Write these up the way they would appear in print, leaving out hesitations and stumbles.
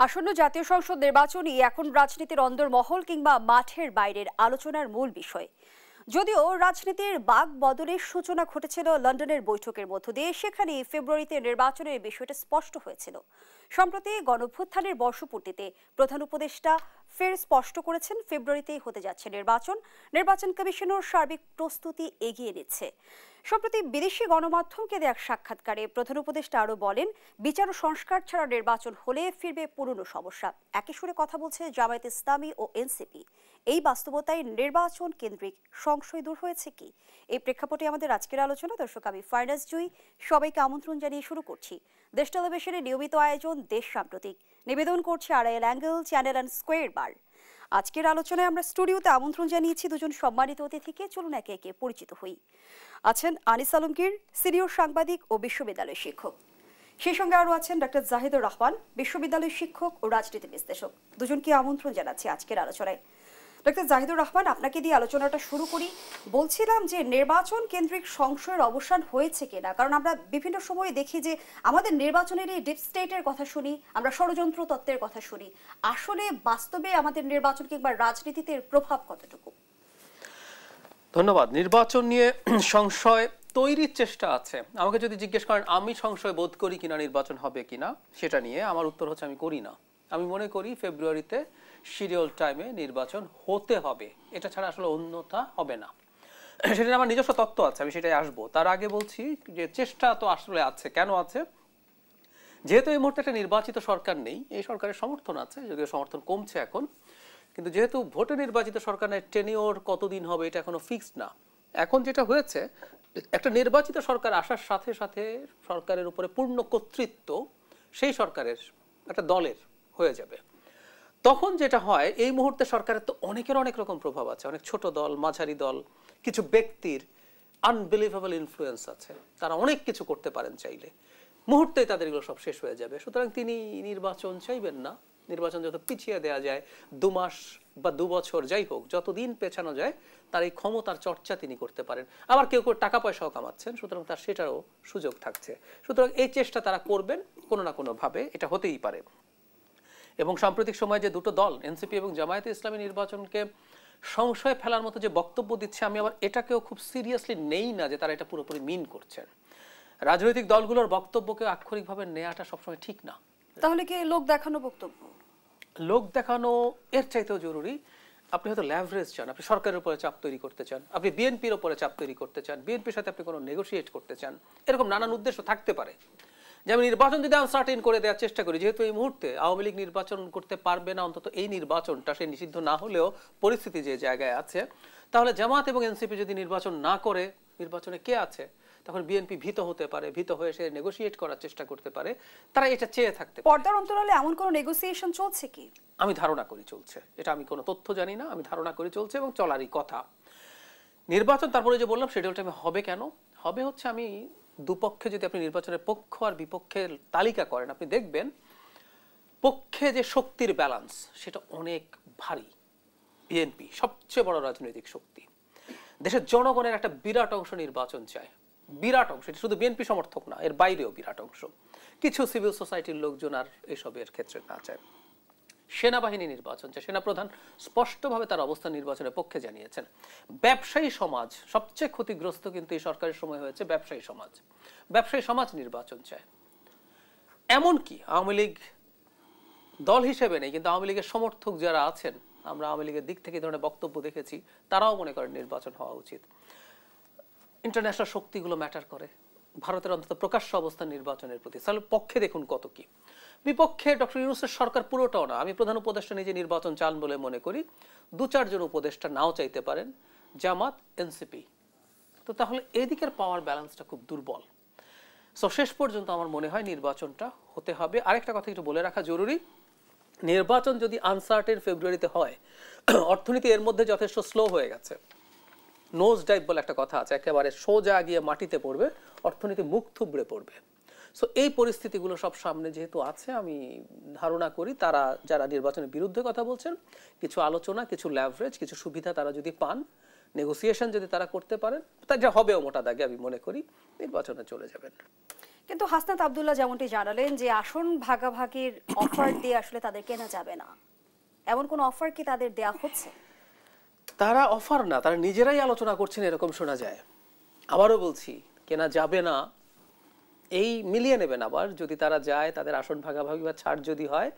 আসন্ন জাতীয় সংসদ নির্বাচনই এখন রাজনীতির অন্দরমহল কিংবা মাঠের বাইরের আলোচনার মূল বিষয়। যদিও রাজনীতির বাক বদলের সূচনা ঘটেছিল লন্ডনের বৈঠকের মধ্য দিয়ে, সেখানে ফেব্রুয়ারিতে নির্বাচনের বিষয়টা স্পষ্ট হয়েছিল। সম্প্রতি গণঅভ্যুত্থানের বর্ষপূর্তিতে প্রধান উপদেষ্টা ফের স্পষ্ট করেছেন ফেব্রুয়ারিতেই হতে যাচ্ছে নির্বাচন। নির্বাচন কমিশনের সার্বিক প্রস্তুতি এগিয়ে নিচ্ছে। সম্প্রতি বিদেশি গণমাধ্যমকে দেয়া এক সাক্ষাৎকারে প্রধান উপদেষ্টা আরও বলেন, বিচার ও সংস্কার ছাড়া নির্বাচন হলে ফিরবে পুরনো সমস্যা। একই সুরে কথা বলছে জামায়াত ইসলামী ও এনসিপি। এই বাস্তবতায় নির্বাচন কেন্দ্রিক সংশয় দূর হয়েছে কি? এই প্রেক্ষাপটে আমাদের আজকের আলোচনা। দর্শক, আমি ফারনাজ জুই সবাইকে আমন্ত্রণ জানিয়ে শুরু করছি দেশ টেলিভিশনের নিয়মিত আয়োজন দেশ সাম্প্রতিক। নিবেদন করছে Arail angle channel and square বার। আজকের আলোচনায় আমরা স্টুডিওতে আমন্ত্রণ জানিয়েছি দুজন সম্মানিত অতিথিকে। চলুন একে একে পরিচিত হই। আছেন আনিস আলমগীর, সিনিয়র সাংবাদিক ও বিশ্ববিদ্যালয় শিক্ষক। সেই সঙ্গে আরও আছেন ডক্টর জাহিদুর রহমান, বিশ্ববিদ্যালয় শিক্ষক ও রাজনীতি বিশ্লেষক। দুজনকে আমন্ত্রণ জানাচ্ছি আজকের আলোচনায়। ডক্টর জাহিদুর রহমান, আপনাকে দিয়ে আলোচনাটা শুরু করি। বলছিলাম যে নির্বাচন কেন্দ্রিক সংশয়ের অবসান হয়েছে কিনা, কারণ আমরা বিভিন্ন সময়ে দেখি যে আমাদের নির্বাচনের এই ডিপ স্টেটের কথা শুনি, আমরা ষড়যন্ত্র তত্ত্বের কথা শুনি। আসলে বাস্তবে আমাদের নির্বাচন কিংবা রাজনীতিতে এর প্রভাব কতটুকু? ধন্যবাদ। নির্বাচন নিয়ে সংশয় তৈরির চেষ্টা আছে। আমাকে যদি জিজ্ঞেস করেন আমি সংশয় বোধ করি কিনা নির্বাচন হবে কিনা, সেটা নিয়ে আমার উত্তর হচ্ছে আমি করি না। আমি মনে করি ফেব্রুয়ারিতে শিডিউল টাইমে নির্বাচন হতে হবে, এটা ছাড়া আসলে অন্যথা হবে না। সেটা আমার নিজস্ব তত্ত্ব আছে, আমি সেটাই আসবো। তার আগে বলছি যে চেষ্টা তো আসলে আছে। কেন আছে? যেহেতু এই মুহূর্তে একটা নির্বাচিত সরকার নেই, এই সরকারের সমর্থন আছে, যদিও সমর্থন কমছে এখন, কিন্তু যেহেতু ভোটে নির্বাচিত সরকার নেই, টেনিওর কতদিন হবে এটা এখনো ফিক্সড না। এখন যেটা হয়েছে, একটা নির্বাচিত সরকার আসার সাথে সাথে সরকারের উপরে পূর্ণ কর্তৃত্ব সেই সরকারের একটা দলের হয়ে যাবে। তখন যেটা হয়, এই মুহূর্তে সরকারের তো অনেকের অনেক রকম প্রভাব আছে, অনেক ছোট দল, মাঝারি দল, কিছু ব্যক্তির আনবিলিভেবল ইনফ্লুয়েন্স আছে, তারা অনেক কিছু করতে পারেন চাইলে। মুহূর্তেই তাদের এগুলো সব শেষ হয়ে যাবে। সুতরাং তিনি নির্বাচন চাইবেন না। নির্বাচন যত পিছিয়ে দেওয়া যায়, 2 মাস বা 2 বছর যাই হোক, যতদিন পেছানো যায়, তার এই ক্ষমতার চর্চা তিনি করতে পারেন। আবার কেউ কেউ টাকা পয়সাও কামাচ্ছেন, সুতরাং তার সেটারও সুযোগ থাকছে। সুতরাং এই চেষ্টা তারা করবেন কোনো না কোনোভাবে, এটা হতেই পারে। এবং সাম্প্রতিক সময়ে যে দুটো দল, এনসিপি এবং জামায়াতে ইসলামী, নির্বাচনকে সংশয়ে ফেলার মতো যে বক্তব্য দিচ্ছে, আমি আবার এটাকেও খুব সিরিয়াসলি নেই না যে তারা এটা পুরোপুরি মিন করছেন। রাজনৈতিক দলগুলোর বক্তব্যকে আক্ষরিকভাবে নেওয়াটা সবসময় ঠিক না। তাহলে কি লোক দেখানো বক্তব্য? লোক দেখানো এর চাইতেও জরুরি। আপনি হয়তো ল্যাভারেজ চান, আপনি সরকারের উপরে চাপ তৈরি করতে চান, আপনি বিএনপির উপরে চাপ তৈরি করতে চান, বিএনপির সাথে আপনি কোনো নেগোসিয়েট করতে চান, এরকম নানান উদ্দেশ্য থাকতে পারে। যেমন নির্বাচন যদি আনসার্টেন করে দেওয়ার চেষ্টা করি, যেহেতু এই মুহূর্তে আওয়ামী লীগ নির্বাচন করতে পারবে না, অন্তত এই নির্বাচনটা সে নিষিদ্ধ না হলেও পরিস্থিতি যে জায়গায় আছে, তাহলে জামাত এবং এনসিপি যদি নির্বাচন না করে, নির্বাচনে কে আছে? তখন বিএনপি ভীত হতে পারে, ভীত হয়ে সে নেগোসিয়েট করার চেষ্টা করতে পারে। তারা এটা চেয়ে থাকতে পারে। পর্দার অন্তরালে এমন কোনো নেগোসিয়েশন চলছে কি? আমি ধারণা করি চলছে। এটা আমি কোনো তথ্য জানি না, আমি ধারণা করি চলছে এবং চলারই কথা। নির্বাচন, তারপরে যে বললাম শিডিউল টাইমে হবে কেন হবে, হচ্ছে আমি দুপক্ষে যদি আপনি নির্বাচনের পক্ষ আর বিপক্ষের তালিকা করেন, আপনি দেখবেন পক্ষে যে শক্তির ব্যালেন্স সেটা অনেক ভারী। বিএনপি সবচেয়ে বড় রাজনৈতিক শক্তি, দেশের জনগণের একটা বিরাট অংশ নির্বাচন চায়, বিরাট অংশ। এটা শুধু বিএনপি সমর্থক না, এর বাইরেও বিরাট অংশ। কিছু সিভিল সোসাইটির লোকজন আর এসবের ক্ষেত্রে না চায়। সেনাবাহিনী নির্বাচন চায়, সেনাপ্রধান স্পষ্টভাবে তার অবস্থান নির্বাচনের পক্ষে জানিয়েছেন। ব্যবসায়ী সমাজ সবচেয়ে ক্ষতিগ্রস্ত, কিন্তু এই সরকারের সময় হয়েছে ব্যবসায়ী সমাজ। ব্যবসায়ী সমাজ নির্বাচন চায়। এমনকি আওয়ামী লীগ দল হিসেবে নেই, কিন্তু আওয়ামী লীগের সমর্থক যারা আছেন, আমরা আওয়ামী লীগের দিক থেকে এই ধরনের বক্তব্য দেখেছি, তারাও মনে করেন নির্বাচন হওয়া উচিত। ইন্টারন্যাশনাল শক্তিগুলো ম্যাটার করে। ভারতের অন্তত প্রকাশ্য অবস্থান নির্বাচনের প্রতি। তাহলে পক্ষে দেখুন কত কি, বিপক্ষে ডক্টর ইউনূসের সরকার পুরোটাও না। আমি প্রধান উপদেষ্টা নিজে নির্বাচন চান বলে মনে করি, 2-4 জন উপদেষ্টা নাও চাইতে পারেন, জামাত, এনসিপি। তো তাহলে এদিকের পাওয়ার ব্যালেন্সটা খুব দুর্বল। সো শেষ পর্যন্ত আমার মনে হয় নির্বাচনটা হতে হবে। আরেকটা কথা একটু বলে রাখা জরুরি, নির্বাচন যদি আনসার্টেন ফেব্রুয়ারিতে হয়, অর্থনীতি এর মধ্যে যথেষ্ট স্লো হয়ে গেছে। নোজ ডাইভ বলে একটা কথা আছে, একেবারে সোজা গিয়ে মাটিতে পড়বে, অর্থনীতি মুখ থুবড়ে পড়বে। সো এই পরিস্থিতিগুলো সব সামনে যেহেতু আছে, আমি ধারণা করি তারা যারা নির্বাচনের বিরুদ্ধে কথা বলছেন, কিছু আলোচনা, কিছু ল্যাভারেজ, কিছু সুবিধা তারা যদি পান, নেগোসিয়েশন যদি তারা করতে পারেন, তা যা হবেও মোটা দাগে আমি মনে করি, নির্বাচনে চলে যাবেন। কিন্তু হাসনাত আব্দুল্লাহ যেমনটি জানালেন যে আসন ভাগাভাগির অফার দিয়ে আসলে তাদের কেনা যাবে না, এমন কোন অফার কি তাদের দেয়া হচ্ছে? তারা অফার না, তারা নিজেরাই আলোচনা করছেন এরকম শোনা যায়। আবারও বলছি, কেনা যাবে না এই মিলিয়ে নেবেন। আবার যদি তারা যায়, তাদের আসন ভাগাভাগি বা ছাড় যদি হয়,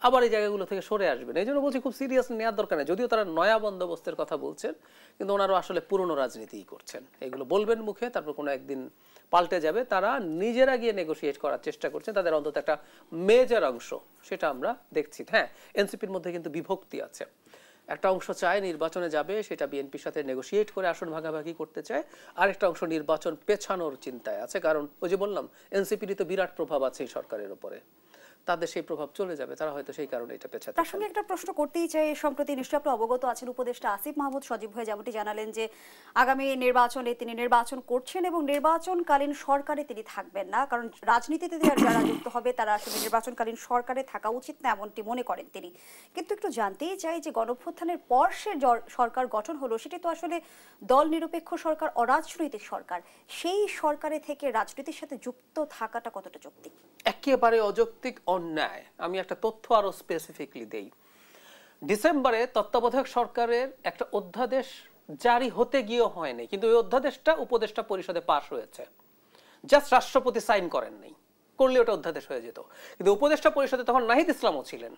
আবার এই জায়গাগুলো থেকে সরে আসবেন। এই জন্য বলছি খুব সিরিয়াসলি নেওয়ার দরকার নেই। যদিও তারা নয়া বন্দোবস্তের কথা বলছেন, কিন্তু ওনারা আসলে পুরনো রাজনীতিই করছেন। এগুলো বলবেন মুখে, তারপর কোনো একদিন পাল্টে যাবে। তারা নিজেরা গিয়ে নেগোসিয়েট করার চেষ্টা করছেন, তাদের অন্তত একটা মেজর অংশ, সেটা আমরা দেখছি। হ্যাঁ, এনসিপির মধ্যে কিন্তু বিভক্তি আছে। একটা অংশ চায় নির্বাচনে যাবে, সেটা বিএনপির সাথে নেগোসিয়েট করে আসন ভাগাভাগি করতে চায়। আরেকটা অংশ নির্বাচন পেছানোর চিন্তায় আছে, কারণ ওই যে বললাম এনসিপির তো বিরাট প্রভাব আছে এই সরকারের উপরে, তাদের সেই প্রভাব চলে যাবে, তারা হয়তো সেই কারণে এটা পেছাতে। তার সঙ্গে একটা প্রশ্ন করতেই চাই, সম্প্রতি নিশ্চয়ই আপনি অবগত আছেন, উপদেষ্টা আসিফ মাহমুদ সজীব ভাই যেমনটি জানালেন যে আগামী নির্বাচনে তিনি নির্বাচন করছেন এবং নির্বাচনকালীন সরকারে তিনি থাকবেন না, কারণ রাজনীতিতে যারা যুক্ত হবে তারা আসলে নির্বাচনকালীন সরকারে থাকা উচিত না, এমনটি মনে করেন তিনি। কিন্তু একটু জানতেই চাই যে গণঅভ্যুত্থানের পর সে সরকার গঠন হলো, সেটি তো আসলে দল নিরপেক্ষ সরকার, অরাজনৈতিক সরকার। সেই সরকারে থেকে রাজনীতির সাথে যুক্ত থাকাটা কতটা যৌক্তিক? একেবারে অযৌক্তিক, অন্যায়। আমি একটা তথ্য আরো স্পেসিফিকলি দেই। ডিসেম্বরে তত্ত্বাবধায়ক সরকারের একটা অধ্যাদেশ জারি হতে গিয়েও হয়নি, কিন্তু ওই অধ্যাদেশটা উপদেষ্টা পরিষদে পাশ হয়েছে। জাস্ট রাষ্ট্রপতি সাইন করেন নাই, করলে ওটা অধ্যাদেশ হয়ে যেত। কিন্তু উপদেষ্টা পরিষদে তখন নাহিদ ইসলামও ছিলেন।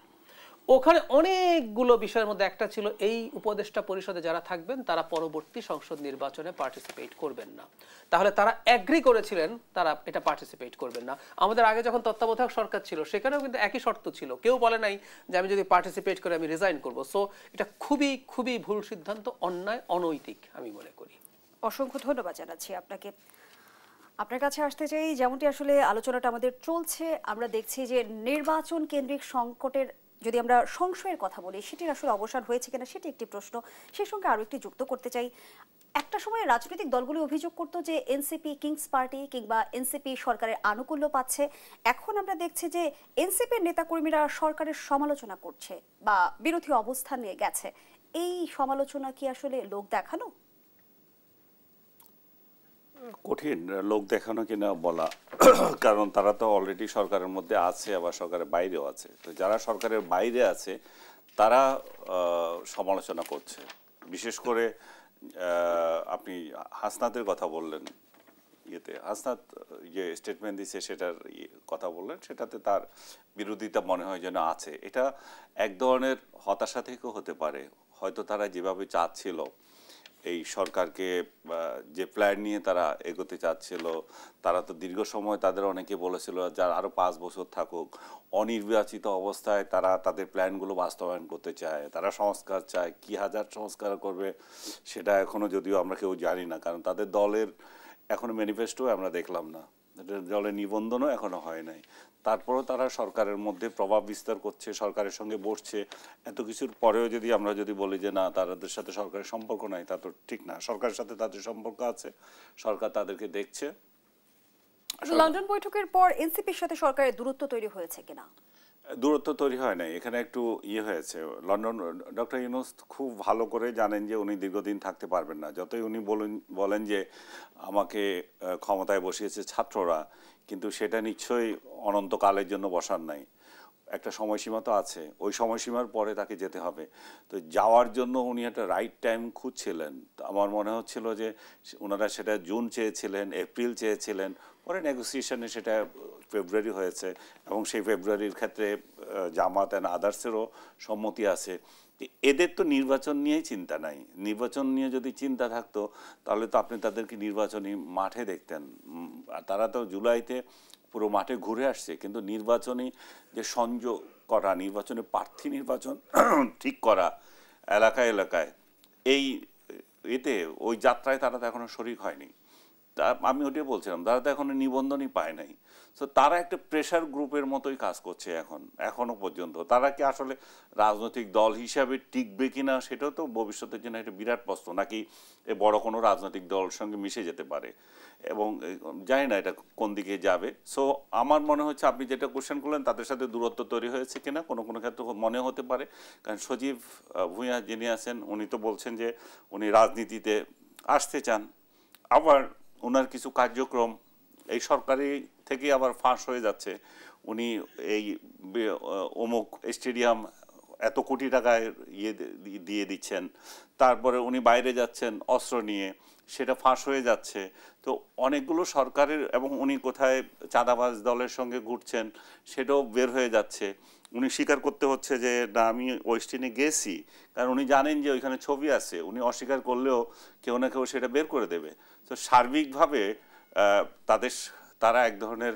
ওখানে অনেকগুলো বিষয়ের মধ্যে একটা ছিল, এই উপদেষ্টা পরিষদে যারা থাকবেন তারা পরবর্তী সংসদ নির্বাচনে পার্টিসিপেট করবেন না। তাহলে তারা এগ্রি করেছিলেন তারা এটা পার্টিসিপেট করবেন না। আমাদের আগে যখন তত্ত্বাবধায়ক সরকার ছিল, সেখানেও কিন্তু একই শর্ত ছিল, কেউ বলে নাই যে আমি যদি পার্টিসিপেট করে আমি রিজাইন করব। সো এটা খুবই খুবই ভুল সিদ্ধান্ত, অন্যায়, অনৈতিক আমি মনে করি। অসংখ্য ধন্যবাদ জানাচ্ছি আপনাকে। আপনার কাছে আসতে চাই, যেমনটি আসলে আলোচনাটা আমাদের চলছে, আমরা দেখছি যে নির্বাচন কেন্দ্রিক সংকটের যদি আমরা সংশয়ের কথা বলি, সেটির আসলে অবসান হয়েছে কিনা সেটি একটি প্রশ্ন। সেই সঙ্গে আরও একটি যুক্ত করতে চাই, একটা সময় রাজনৈতিক দলগুলি অভিযোগ করতো যে এনসিপি কিংস পার্টি কিংবা এনসিপি সরকারের আনুকূল্য পাচ্ছে। এখন আমরা দেখছি যে এনসিপির নেতাকর্মীরা সরকারের সমালোচনা করছে বা বিরোধী অবস্থান নিয়ে গেছে। এই সমালোচনা কি আসলে লোক দেখানো? কঠিন লোক দেখানো কিনা বলা, কারণ তারা তো অলরেডি সরকারের মধ্যে আছে, আবার সরকারের বাইরেও আছে। তো যারা সরকারের বাইরে আছে তারা সমালোচনা করছে। বিশেষ করে আপনি হাসনাতের কথা বললেন, ইয়েতে হাসনাত যে স্টেটমেন্ট দিচ্ছে সেটার কথা বললেন, সেটাতে তার বিরোধিতা মনে হয় যেন আছে। এটা এক ধরনের হতাশা থেকেও হতে পারে। হয়তো তারা যেভাবে চাচ্ছিল এই সরকারকে, যে প্ল্যান নিয়ে তারা এগোতে চাচ্ছিল, তারা তো দীর্ঘ সময় তাদের অনেকে বলেছিল যার আরও 5 বছর থাকুক, অনির্বাচিত অবস্থায় তারা তাদের প্ল্যানগুলো বাস্তবায়ন করতে চায়, তারা সংস্কার চায়। কি হাজার সংস্কার করবে সেটা এখনও যদিও আমরা কেউ জানি না, কারণ তাদের দলের এখনও ম্যানিফেস্টো আমরা দেখলাম না, দলের নিবন্ধনও এখনও হয় নাই। তারপরেও তারা সরকারের মধ্যে প্রভাব বিস্তার করছে, সরকারের সঙ্গে বসছে। এত কিছুর পরেও যদি আমরা বলি যে না তাদের সাথে সরকারের সম্পর্ক নাই, তা তো ঠিক না। সরকারের সাথে তাদের সম্পর্ক আছে, সরকার তাদেরকে দেখছে। লন্ডন বৈঠকের পর এনসিপির সাথে সরকারের দূরত্ব তৈরি হয়েছে কিনা? দূরত্ব তৈরি হয় নাই, এখানে একটু হয়েছে। লন্ডন ডক্টর ইউনূস খুব ভালো করে জানেন যে উনি দীর্ঘদিন থাকতে পারবেন না। যতই উনি বলেন যে আমাকে ক্ষমতায় বসিয়েছে ছাত্ররা, কিন্তু সেটা নিশ্চয়ই অনন্তকালের জন্য বসার নাই, একটা সময়সীমা তো আছে। ওই সময়সীমার পরে তাকে যেতে হবে। তো যাওয়ার জন্য উনি একটা রাইট টাইম খুঁজছিলেন। আমার মনে হচ্ছিল যে ওনারা সেটা জুন চেয়েছিলেন, এপ্রিল চেয়েছিলেন, পরে নেগোসিয়েশনে সেটা ফেব্রুয়ারি হয়েছে, এবং সেই ফেব্রুয়ারির ক্ষেত্রে জামাত অ্যান্ড আদার্সেরও সম্মতি আছে। এদের তো নির্বাচন নিয়েই চিন্তা নাই। নির্বাচন নিয়ে যদি চিন্তা থাকতো তাহলে তো আপনি তাদেরকে নির্বাচনী মাঠে দেখতেন। তারা তো জুলাইতে পুরো মাঠে ঘুরে আসছে, কিন্তু নির্বাচনী যে সংযোগ করা, নির্বাচনে প্রার্থী নির্বাচন ঠিক করা এলাকায় এলাকায়, এই এতে ওই যাত্রায় তারা তো এখনো শরিক হয়নি। আমি ওটাই বলছিলাম, তারা তো এখনো নিবন্ধনই পায় নাই। তো তারা একটা প্রেশার গ্রুপের মতোই কাজ করছে এখনো পর্যন্ত। তারা কি আসলে রাজনৈতিক দল হিসাবে টিকবে কিনা সেটাও তো ভবিষ্যতের জন্য একটা বিরাট প্রশ্ন, নাকি এ বড় কোনো রাজনৈতিক দলের সঙ্গে মিশে যেতে পারে, এবং জানি না এটা কোন দিকে যাবে। সো আমার মনে হচ্ছে আপনি যেটা কোশ্চেন করলেন তাদের সাথে দূরত্ব তৈরি হয়েছে কিনা কোনো কোনো ক্ষেত্রে মনে হতে পারে। কারণ সজীব ভূঁইয়া যিনি আছেন উনি তো বলছেন যে উনি রাজনীতিতে আসতে চান, আবার ওনার কিছু কার্যক্রম এই সরকারি থেকে আবার ফাঁস হয়ে যাচ্ছে। উনি এই অমুক স্টেডিয়াম এত কোটি টাকায় দিয়ে দিচ্ছেন, তারপরে উনি বাইরে যাচ্ছেন অস্ত্র নিয়ে, সেটা ফাঁস হয়ে যাচ্ছে। তো অনেকগুলো সরকারের, এবং উনি কোথায় চাঁদাবাজ দলের সঙ্গে ঘুরছেন সেটাও বের হয়ে যাচ্ছে। উনি স্বীকার করতে হচ্ছে যে না আমি ওয়েস্টিনে গেছি, কারণ উনি জানেন যে ওইখানে ছবি আছে, উনি অস্বীকার করলেও কেউ না কেউ সেটা বের করে দেবে। তো সার্বিকভাবে তারা এক ধরনের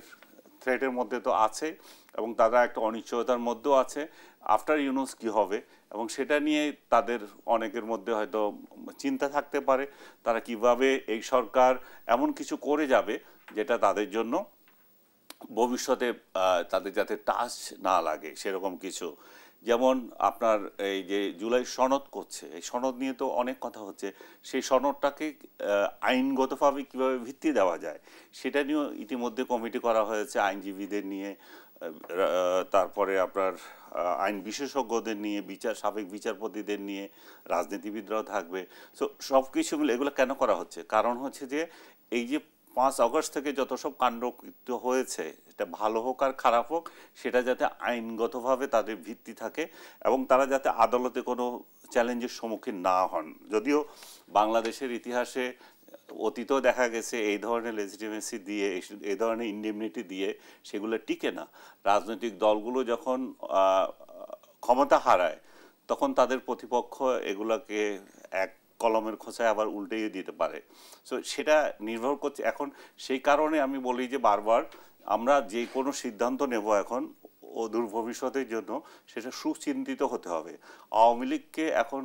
থ্রেটের মধ্যে তো আছে, এবং তারা একটা অনিশ্চয়তার মধ্যেও আছে আফটার ইউনুস কি হবে, এবং সেটা নিয়ে তাদের অনেকের মধ্যে হয়তো চিন্তা থাকতে পারে তারা কিভাবে এই সরকার এমন কিছু করে যাবে যেটা তাদের জন্য ভবিষ্যতে তাদের যাতে টাচ না লাগে সেরকম কিছু। যেমন আপনার এই যে জুলাই সনদ করছে, এই সনদ নিয়ে তো অনেক কথা হচ্ছে, সেই সনদটাকে আইনগতভাবে কিভাবে ভিত্তি দেওয়া যায় সেটা নিয়েও ইতিমধ্যে কমিটি করা হয়েছে, আইনজীবীদের নিয়ে, তারপরে আপনার আইন বিশেষজ্ঞদের নিয়ে, সাবেক বিচারপতিদের নিয়ে, রাজনীতিবিদরাও থাকবে। সো সব কিছু মিলে এগুলো কেন করা হচ্ছে, কারণ হচ্ছে যে এই যে 5 আগস্ট থেকে যত সব কাণ্ডকৃত্য হয়েছে, এটা ভালো হোক আর খারাপ হোক, সেটা যাতে আইনগতভাবে তাদের ভিত্তি থাকে এবং তারা যাতে আদালতে কোনো চ্যালেঞ্জের সম্মুখীন না হন। যদিও বাংলাদেশের ইতিহাসে অতীতেও দেখা গেছে এই ধরনের লেজিটিমেসি দিয়ে, এই ধরনের ইন্ডেমনিটি দিয়ে সেগুলো টিকে না। রাজনৈতিক দলগুলো যখন ক্ষমতা হারায় তখন তাদের প্রতিপক্ষ এগুলাকে এক কলমের খোঁচায় আবার উল্টেই দিতে পারে। সো সেটা নির্ভর করছে এখন। সেই কারণে আমি বলি যে বারবার আমরা যে কোনো সিদ্ধান্ত নেব এখন অদূর ভবিষ্যতের জন্য, সেটা সুচিন্তিত হতে হবে। আওয়ামী লীগকে এখন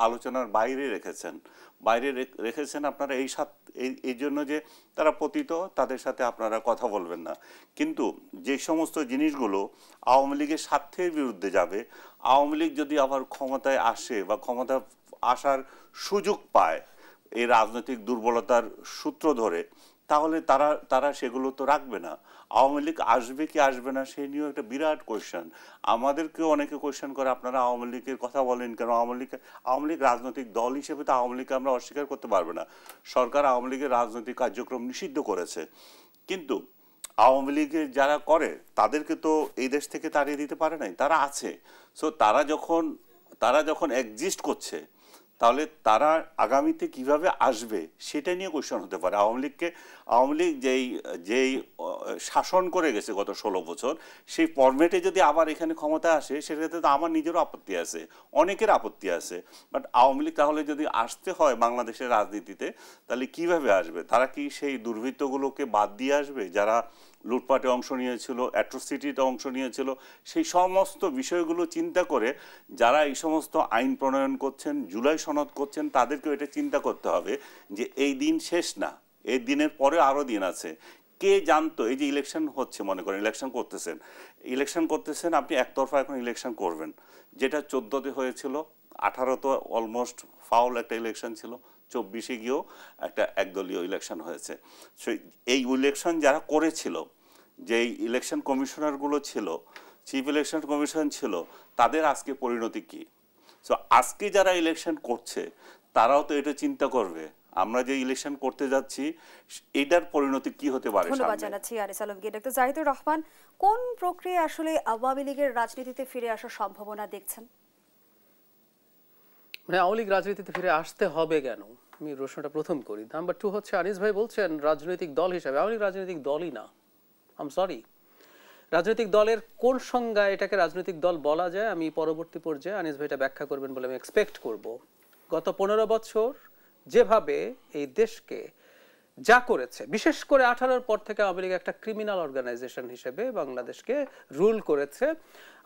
আলোচনার বাইরে রেখেছেন আপনারা এই জন্য যে তারা পতিত, তাদের সাথে আপনারা কথা বলবেন না। কিন্তু যে সমস্ত জিনিসগুলো আওয়ামী লীগের স্বার্থের বিরুদ্ধে যাবে, আওয়ামী লীগ যদি আবার ক্ষমতায় আসে বা ক্ষমতা আসার সুযোগ পায় এই রাজনৈতিক দুর্বলতার সূত্র ধরে, তাহলে তারা সেগুলো তো রাখবে না। আওয়ামী লীগ আসবে কি আসবে না সেই নিয়েও একটা বিরাট কোয়েশ্চেন। আমাদেরকেও অনেকে কোয়েশ্চেন করে আপনারা আওয়ামী লীগের কথা বলেন কেন, আওয়ামী লীগ রাজনৈতিক দল হিসেবে তো আওয়ামী লীগকে আমরা অস্বীকার করতে পারবো না। সরকার আওয়ামী লীগের রাজনৈতিক কার্যক্রম নিষিদ্ধ করেছে, কিন্তু আওয়ামী লীগের যারা করে তাদেরকে তো এই দেশ থেকে তাড়িয়ে দিতে পারে নাই, তারা আছে। সো তারা যখন এক্সিস্ট করছে, তাহলে তারা আগামীতে কিভাবে আসবে সেটা নিয়ে কোয়েশ্চন হতে পারে। আওয়ামী লীগ যেই শাসন করে গেছে গত 16 বছর, সেই ফরম্যাটে যদি আবার এখানে ক্ষমতায় আসে, সেটাতে তো আমার নিজেরও আপত্তি আছে, অনেকের আপত্তি আছে। বাট আওয়ামী লীগ তাহলে যদি আসতে হয় বাংলাদেশের রাজনীতিতে, তাহলে কিভাবে আসবে? তারা কি সেই দুর্বৃত্তগুলোকে বাদ দিয়ে আসবে যারা লুটপাটে অংশ নিয়েছিল, অ্যাট্রোসিটিতে অংশ নিয়েছিল? সেই সমস্ত বিষয়গুলো চিন্তা করে যারা এই সমস্ত আইন প্রণয়ন করছেন, জুলাই সনদ করছেন, তাদেরকেও এটা চিন্তা করতে হবে যে এই দিন শেষ না, এই দিনের পরে আরও দিন আছে। কে জানতো এই যে ইলেকশন হচ্ছে, মনে করেন ইলেকশন করতেছেন আপনি একতরফা এখন ইলেকশন করবেন, যেটা 14তে হয়েছিল, 18 তো অলমোস্ট ফাউল একটা ইলেকশন ছিল, 24-এ গিয়েও একটা একদলীয় ইলেকশন হয়েছে। এই ইলেকশন যারা করেছিল, যেই ইলেকশন কমিশনারগুলো ছিল, চিফ ইলেকশন কমিশন ছিল, তাদের আজকে পরিণতি কি? সো আজকে যারা ইলেকশন করছে তারাও তো এটা চিন্তা করবে আমরা যে ইলেকশন করতে যাচ্ছি এটার পরিণতি কি হতে পারে। ধন্যবাদ জানাচ্ছি আনিস আলমগীর। ডক্টর জাহিদুর রহমান, কোন প্রক্রিয়া আসলে আওয়ামী লীগের রাজনীতিতে ফিরে আসার সম্ভাবনা দেখছেন? মানে আওয়ামী লীগ রাজনীতিতে ফিরে আসতে হবে কেন, আমি প্রশ্নটা প্রথম করি। নাম্বার 2 হচ্ছে আনিস ভাই বলছেন রাজনৈতিক দল হিসাবে, আওয়ামী লীগ রাজনৈতিক দলই না। আই এম সরি, রাজনৈতিক দলের কোন সংজ্ঞায় এটাকে রাজনৈতিক দল বলা যায় আমি পরবর্তী পর্যায়ে আনিস ভাই এটা ব্যাখ্যা করবেন বলে আমি এক্সপেক্ট করব। গত 15 বছর যেভাবে এই দেশকে যা করেছে, বিশেষ করে 18-র পর থেকে আওয়ামী লীগ একটা ক্রিমিনাল অর্গানাইজেশন হিসেবে বাংলাদেশকে রুল করেছে,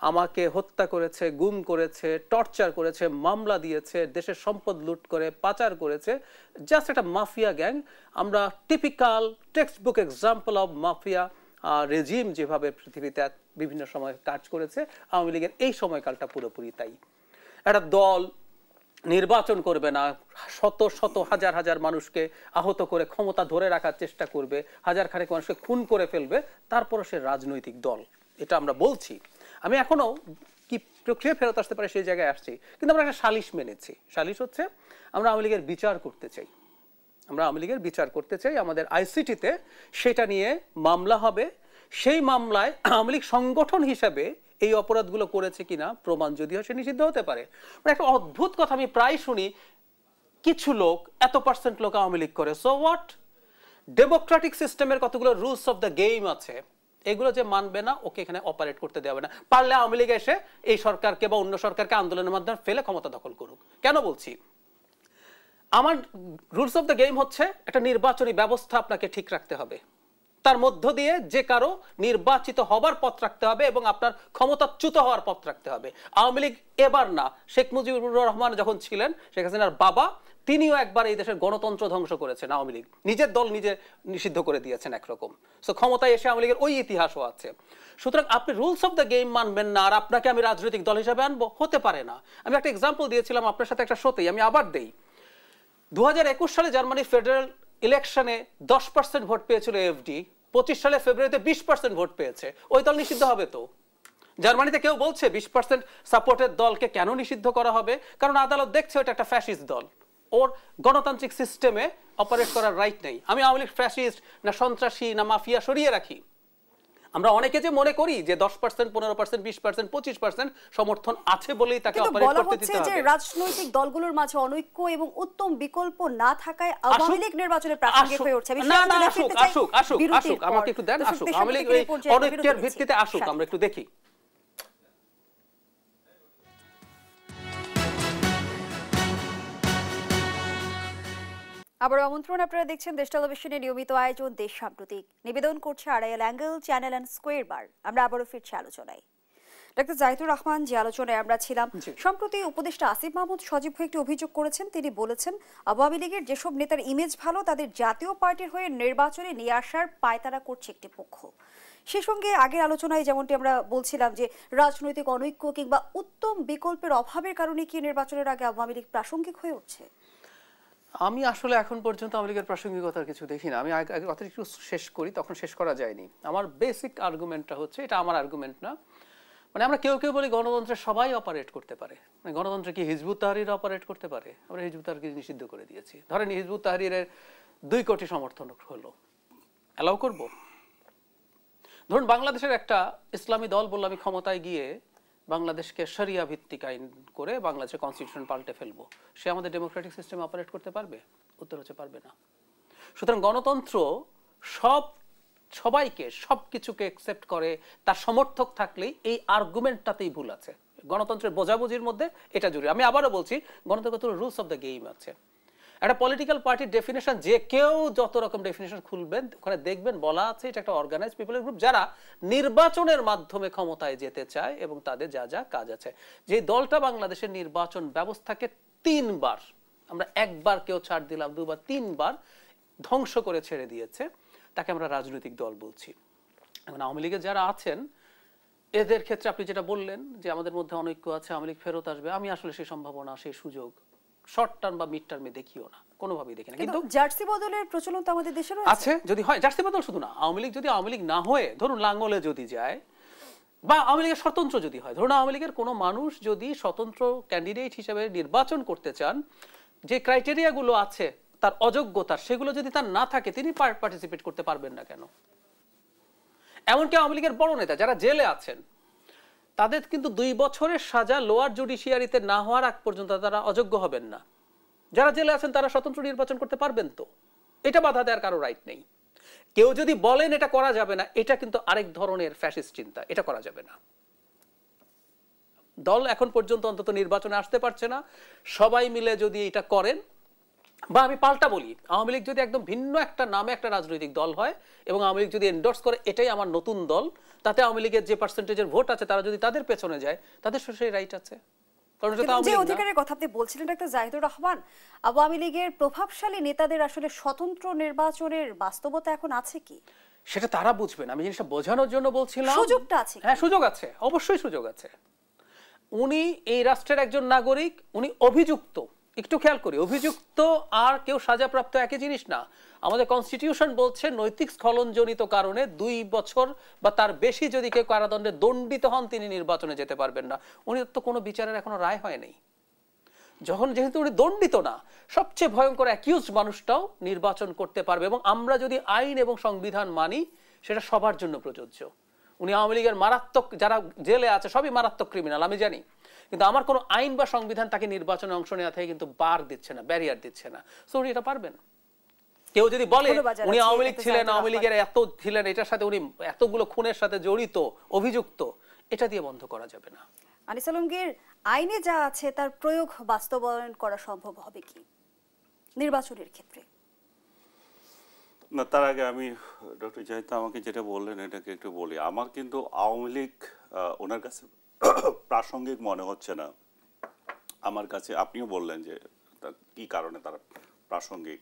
আমাকে হত্যা করেছে, গুম করেছে, টর্চার করেছে, মামলা দিয়েছে, দেশের সম্পদ লুট করে পাচার করেছে, জাস্ট একটা মাফিয়া গ্যাং। আমরা typical text book example of mafia regime যেভাবে পৃথিবীতে বিভিন্ন সময় কাজ করেছে, আওয়ামী লীগের এই সময়কালটা পুরোপুরি তাই। একটা দল নির্বাচন করবে না, শত শত হাজার হাজার মানুষকে আহত করে ক্ষমতা ধরে রাখার চেষ্টা করবে, হাজার খানেক মানুষকে খুন করে ফেলবে, তারপরও সে রাজনৈতিক দল, এটা আমরা বলছি। আমি এখনো কি প্রক্রিয়া ফেরত আসতে পারে সেই জায়গায় আসছি, কিন্তু আমরা একটা সালিশ মেনেছি। সালিশ হচ্ছে আমরা আওয়ামী লীগের বিচার করতে চাই, আমরা আওয়ামী লীগের বিচার করতে চাই, আমাদের আইসিটিতে সেটা নিয়ে মামলা হবে। সেই মামলায় আওয়ামী লীগ সংগঠন হিসাবে এই অপরাধগুলো করেছে কিনা প্রমাণ যদি হয় সে নিষিদ্ধ হতে পারে। মানে একটা অদ্ভুত কথা আমি প্রায় শুনি, কিছু লোক এত % লোক আওয়ামী লীগ করে, সো হোয়াট? ডেমোক্রেটিক সিস্টেমের কতগুলো রুলস অফ দ্য গেম আছে, এগুলো যে মানবে না ওকে এখানে অপারেট করতে দেওয়া হবে না। পারলে আওয়ামী লীগ এসে এই সরকারকে বা অন্য সরকারকে আন্দোলনের মাধ্যমে ফেলে ক্ষমতা দখল করুক। কেন বলছি? আমার রুলস অফ দ্য গেম হচ্ছে একটা নির্বাচনী ব্যবস্থা আপনাকে ঠিক রাখতে হবে, তার মধ্য দিয়ে যে কারো নির্বাচিত হবার পথ রাখতে হবে এবং আপনার ক্ষমতাচ্যুত হওয়ার পথ রাখতে হবে। আওয়ামী লীগ এবার না, শেখ মুজিবুর রহমান যখন ছিলেন, শেখ হাসিনার বাবা, তিনিও একবার এই দেশের গণতন্ত্র ধ্বংস করেছেন। আওয়ামী লীগ নিজের দল নিজে নিষিদ্ধ করে দিয়েছেন একরকম। সো ক্ষমতায় এসে আওয়ামী লীগের ওই ইতিহাসও আছে। সুতরাং আপনি রুলস অফ দ্য গেম মানবেন না আর আপনাকে আমি রাজনৈতিক দল হিসাবে আনবো, হতে পারে না। আমি একটা এক্সাম্পল দিয়েছিলাম আপনার সাথে একটা শোতেই, আমি আবার দেই। 2021 সালে জার্মানির ফেডারেল ইলেকশনে 10% ভোট পেয়েছিল এফডি, 25 সালে ফেব্রুয়ারিতে 20% ভোট পেয়েছে। ওই দল নিষিদ্ধ হবে তো? জার্মানিতে কেউ বলছে 20% সাপোর্টের দলকে কেন নিষিদ্ধ করা হবে? কারণ আদালত দেখছে ওটা একটা ফ্যাসিস্ট দল, ওর গণতান্ত্রিক সিস্টেমে অপারেট করার রাইট নেই। আমি আওয়ামী লীগ ফ্যাসিস্ট না সন্ত্রাসী না মাফিয়া সরিয়ে রাখি। আমরা অনেকে যে মনে করি যে 10%, 15%, 20%, 25% সমর্থন আছে বলেই তাকে অপারেট করতে দিতে হবে। যে রাজনৈতিক দলগুলোর মাঝে অনৈক্য এবং উত্তম বিকল্প না থাকায় আওয়ামী লীগ নির্বাচনে প্রাসঙ্গিক হয়ে উঠছে। না না, আসুক আসুক আসুক আসুক, আমাকে একটু দেন, আসুক আওয়ামী লীগ এই অনৈক্যের ভিত্তিতে আসুক, আমরা একটু দেখি। আবার আমন্ত্রণ, আপনারা দেখছেন দেশ টেলিভিশনের নিয়মিত আয়োজন দেশ সাম্প্রতিক, নিবেদন করছে আড়াইয়াল অ্যাঙ্গেল, চ্যানেল অ্যান্ড স্কোয়ার বার। আমরা আবারও ফিরছি আলোচনায়। ডক্টর জাহিদুর রহমান, যে আলোচনায় আমরা ছিলাম, সম্প্রতি উপদেষ্টা আসিফ মাহমুদ সজীব ভাই একটি অভিযোগ করেছেন। তিনি বলেছেন আওয়ামী লীগের যেসব নেতার ইমেজ ভালো তাদের জাতীয় পার্টির হয়ে নির্বাচনে নিয়ে আসার পায়তারা করছে একটি পক্ষ। সেই সঙ্গে আগের আলোচনায় যেমনটি আমরা বলছিলাম যে রাজনৈতিক অনৈক্য কিংবা উত্তম বিকল্পের অভাবের কারণে কি নির্বাচনের আগে আওয়ামী লীগ প্রাসঙ্গিক হয়ে উঠছে? আমি আসলে এখন পর্যন্ত আওয়ামী লীগের প্রাসঙ্গিকতার কিছু দেখি না। আমি কথা একটু শেষ করি, তখন শেষ করা যায়নি। আমার বেসিক আর্গুমেন্টটা হচ্ছে, এটা আমার আর্গুমেন্ট না, মানে আমরা কেউ কেউ বলি গণতন্ত্রে সবাই অপারেট করতে পারে। মানে গণতন্ত্রে কি হিজবুত তাহরির অপারেট করতে পারে? আমরা হিজবুত তাহরিরকে নিষিদ্ধ করে দিয়েছি। ধরেন হিজবুত তাহরিরের 2 কোটি সমর্থন হলো, অ্যালাউ করব? ধরুন বাংলাদেশের একটা ইসলামী দল বলল আমি ক্ষমতায় গিয়ে বাংলাদেশকে শরিয়া ভিত্তিক আইন করে বাংলাদেশের কনস্টিটিউশন পাল্টে ফেলবো, সে আমাদের ডেমোক্রেটিক সিস্টেমে অপারেট করতে পারবে? উত্তর হচ্ছে পারবে না। সুতরাং গণতন্ত্র সবাইকে সবকিছুকে অ্যাকসেপ্ট করে, তার সমর্থক থাকলেই এই আর্গুমেন্টটাতেই ভুল আছে। গণতন্ত্রের বোঝাবুঝির মধ্যে এটা জরুরি। আমি আবারও বলছি, গণতন্ত্রের রুলস অফ দ্য গেম আছে। একটা পলিটিক্যাল পার্টির ডেফিনেশন যে কেউ যত রকম ডেফিনেশন খুলবেন ওখানে দেখবেন বলা আছে এটা একটা অর্গানাইজড পিপলের গ্রুপ যারা নির্বাচনের মাধ্যমে ক্ষমতায় যেতে চায় এবং তাদের যা যা কাজ আছে। যে দলটা বাংলাদেশের নির্বাচন ব্যবস্থাকে 3 বার, আমরা একবার কেউ ছাড় দিলাম, 2 বার, 3 বার ধ্বংস করে ছেড়ে দিয়েছে, তাকে আমরা রাজনৈতিক দল বলছি। এখন আওয়ামী লীগের যারা আছেন এদের ক্ষেত্রে আপনি যেটা বললেন যে আমাদের মধ্যে অনৈক্য আছে, আওয়ামী লীগ ফেরত আসবে, আমি আসলে সেই সম্ভাবনা, সেই সুযোগ শর্ট টার্ম বা মিড টার্মে দেখিও না, কোনোভাবেই দেখি না। কিন্তু জার্সি বদলের প্রচলন তো আমাদের দেশে রয়েছে। আছে, যদি হয় জার্সি বদল, শুধু না, আওয়ামী লীগ যদি আওয়ামী লীগ না হয়ে ধরুন লাঙ্গলে যদি যায় বা আওয়ামী লীগের স্বতন্ত্র যদি হয়, ধরুন আওয়ামী লীগের কোনো মানুষ যদি স্বতন্ত্র ক্যান্ডিডেট হিসেবে নির্বাচন করতে চান, যে ক্রাইটেরিয়াগুলো আছে তার অযোগ্যতার, সেগুলো যদি তার না থাকে তিনি পার্টিসিপেট করতে পারবেন না কেন? এমনকি আওয়ামী লীগের বড় নেতা যারা জেলে আছেন তাদের কিন্তু 2 বছরের সাজা লোয়ার জুডিশিয়ারিতে না হওয়ার আগ পর্যন্ত তারা অযোগ্য হবেন না। যারা জেলে আছেন তারা স্বতন্ত্র নির্বাচন করতে পারবেন তো, এটা বাধা দেওয়ার কারো রাইট নেই। কেউ যদি বলেন এটা করা যাবে না, এটা কিন্তু আরেক ধরনের ফ্যাসিস্ট চিন্তা, এটা করা যাবে না। দল এখন পর্যন্ত অন্তত নির্বাচনে আসতে পারছে না, সবাই মিলে যদি এটা করেন বা আমি পাল্টা বলি, আওয়ামী লীগ যদি একদম ভিন্ন একটা নামে একটা রাজনৈতিক দল হয় এবং আওয়ামী লীগ যদি এন্ডোর্স করে এটাই আমার নতুন দল, তাতে আওয়ামী লীগের যে পার্সেন্টেজের ভোট আছে তারা যদি তাদের পেছনে যায়, তাদের সেই রাইট আছে। কারণ এটা তো আওয়ামী যে লীগ না। অধিকারের কথা আপনি বলছিলেন ডাক্তার জাহিদুর রহমান, আওয়ামী লীগের প্রভাবশালী নেতাদের আসলে স্বতন্ত্র নির্বাচনের বাস্তবতা এখন আছে কি? সেটা তারা বুঝবেন, আমি জিনিসটা বোঝানোর জন্য বলছিলাম। সুযোগটা আছে কি? হ্যাঁ, সুযোগ আছে, অবশ্যই সুযোগ আছে। উনি এই রাষ্ট্রের একজন নাগরিক, উনি অভিযুক্ত। একটু খেয়াল করি, অভিযুক্ত আর কেউ সাজাপ্রাপ্ত একই জিনিস না। আমাদের কনস্টিটিউশন বলছে নৈতিক স্খলনজনিত কারণে 2 বছর বা তার বেশি যদি কেউ কারাদণ্ডে দণ্ডিত হন তিনি নির্বাচনে যেতে পারবেন না। উনি তো কোনো বিচারের এখনো রায় হয়নি। যেহেতু উনি দণ্ডিত না, সবচেয়ে ভয়ঙ্কর অ্যাকিউজড মানুষটাও নির্বাচন করতে পারবে। এবং আমরা যদি আইন এবং সংবিধান মানি, সেটা সবার জন্য প্রযোজ্য। উনি আওয়ামী লীগের মারাত্মক, যারা জেলে আছে সবই মারাত্মক ক্রিমিনাল আমি জানি, কিন্তু আমার কোনো আইন বা সংবিধান তাকে নির্বাচনে অংশ নেওয়া থেকে কিন্তু বার দিচ্ছে না, ব্যারিয়ার দিচ্ছে না। সো উনি এটা পারবেন। কেউ যদি বলে উনি আওয়ামী লীগ ছিলেন, আওয়ামী লীগের এত ছিলেন, এটার সাথে উনি এতগুলো খুনের সাথে জড়িত, অভিযুক্ত, এটা দিয়ে বন্ধ করা যাবে না। আনিস আলমগীর, আইনে যা আছে তার প্রয়োগ বাস্তবায়ন করা সম্ভব হবে কি নির্বাচনের ক্ষেত্রে? না, তার আগে আমি ডক্টর জাহিদ আমাকে যেটা বললেন এটাকে একটু বলি। আমার কিন্তু আওয়ামী লীগ ওনার কাছে প্রাসঙ্গিক মনে হচ্ছে না। আমার কাছে, আপনিও বললেন যে কি কারণে তারা প্রাসঙ্গিক,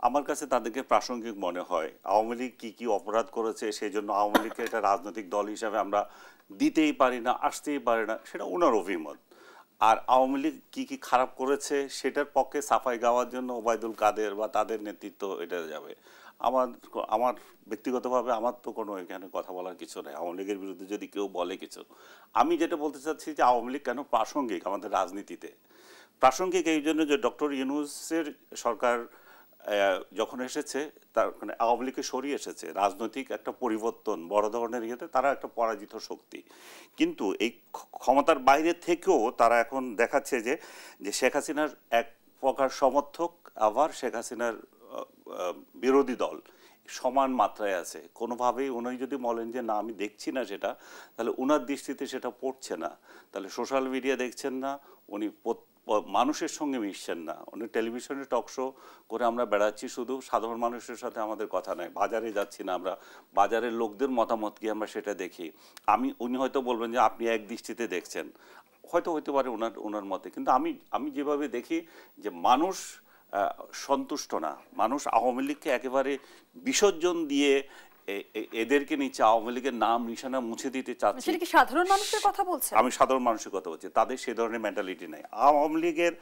আমার কাছে তাদেরকে প্রাসঙ্গিক মনে হয়। আওয়ামী লীগ কি কি অপরাধ করেছে সেই জন্য আওয়ামী লীগকে একটা রাজনৈতিক দল হিসাবে আমরা দিতেই পারি না, আসতেই পারি না, সেটা ওনার অভিমত। আর আওয়ামী লীগ কি কি খারাপ করেছে সেটার পক্ষে সাফাই গাওয়ার জন্য ওবায়দুল কাদের বা তাদের নেতৃত্ব এটা যাবে। আমার ব্যক্তিগতভাবে আমার তো কোনো এখানে কথা বলার কিছু নেই। আওয়ামী লীগের বিরুদ্ধে যদি কেউ বলে কিছু, আমি যেটা বলতে চাচ্ছি যে আওয়ামী লীগ কেন প্রাসঙ্গিক আমাদের রাজনীতিতে। প্রাসঙ্গিক এই জন্য যে ডক্টর ইউনূসের সরকার যখন এসেছে, তার মানে আওয়ামী লীগকে সরিয়ে এসেছে, রাজনৈতিক একটা পরিবর্তন বড় ধরনের ইয়েতে তারা একটা পরাজিত শক্তি। কিন্তু এই ক্ষমতার বাইরে থেকেও তারা এখন দেখাচ্ছে যে শেখ হাসিনার এক প্রকার সমর্থক আবার শেখ হাসিনার বিরোধী দল সমান মাত্রায় আছে। কোনোভাবেই উনি যদি বলেন যে না আমি দেখছি না সেটা, তাহলে উনার দৃষ্টিতে সেটা পড়ছে না। তাহলে সোশ্যাল মিডিয়া দেখছেন না, উনি মানুষের সঙ্গে মিশছেন না, উনি টেলিভিশনে টক শো করে আমরা বেড়াচ্ছি, শুধু সাধারণ মানুষের সাথে আমাদের কথা নাই। বাজারে যাচ্ছি না, আমরা বাজারের লোকদের মতামত কি আমরা সেটা দেখি। উনি হয়তো বলবেন যে আপনি এক দৃষ্টিতে দেখছেন, হয়তো হতে পারে ওনার মতে, কিন্তু আমি যেভাবে দেখি যে মানুষ সন্তুষ্ট না। মানুষ আওয়ামী লীগকে একেবারে বিসর্জন দিয়ে এদেরকে নিচে আওয়ামী লীগের নাম নিশানা মুছে দিতে চাচ্ছে। সেটা কি সাধারণ মানুষের কথা বলছেন? আমি সাধারণ মানুষের কথা বলছি, তাদের সে ধরনের মেন্টালিটি নেই। আওয়ামী লীগের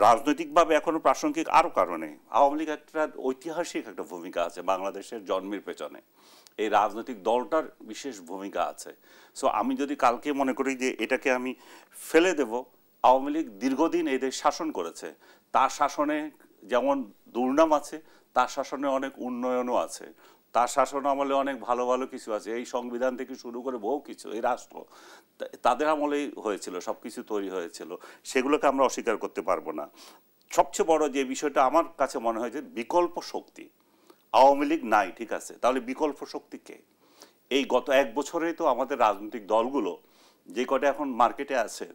রাজনৈতিকভাবে এখনো প্রাসঙ্গিক আরও কারণে, আওয়ামী লীগ একটা ঐতিহাসিক একটা ভূমিকা আছে বাংলাদেশের জন্মের পেছনে, এই রাজনৈতিক দলটার বিশেষ ভূমিকা আছে। সো আমি যদি কালকে মনে করি যে এটাকে আমি ফেলে দেব, আওয়ামী লীগ দীর্ঘদিন এই দেশ শাসন করেছে, তার শাসনে যেমন দুর্নাম আছে, তার শাসনে অনেক উন্নয়নও আছে, তার শাসন আমলে অনেক ভালো ভালো কিছু আছে। এই সংবিধান থেকে শুরু করে বহু কিছু, এই রাষ্ট্র তাদের আমলেই হয়েছিল, সব কিছু তৈরি হয়েছিল, সেগুলোকে আমরা অস্বীকার করতে পারবো না। সবচেয়ে বড় যে বিষয়টা আমার কাছে মনে হয় যে বিকল্প শক্তি, আওয়ামী লীগ নাই, ঠিক আছে, তাহলে বিকল্প শক্তি কে? এই গত 1 বছরেই তো আমাদের রাজনৈতিক দলগুলো যে কটা এখন মার্কেটে আছে,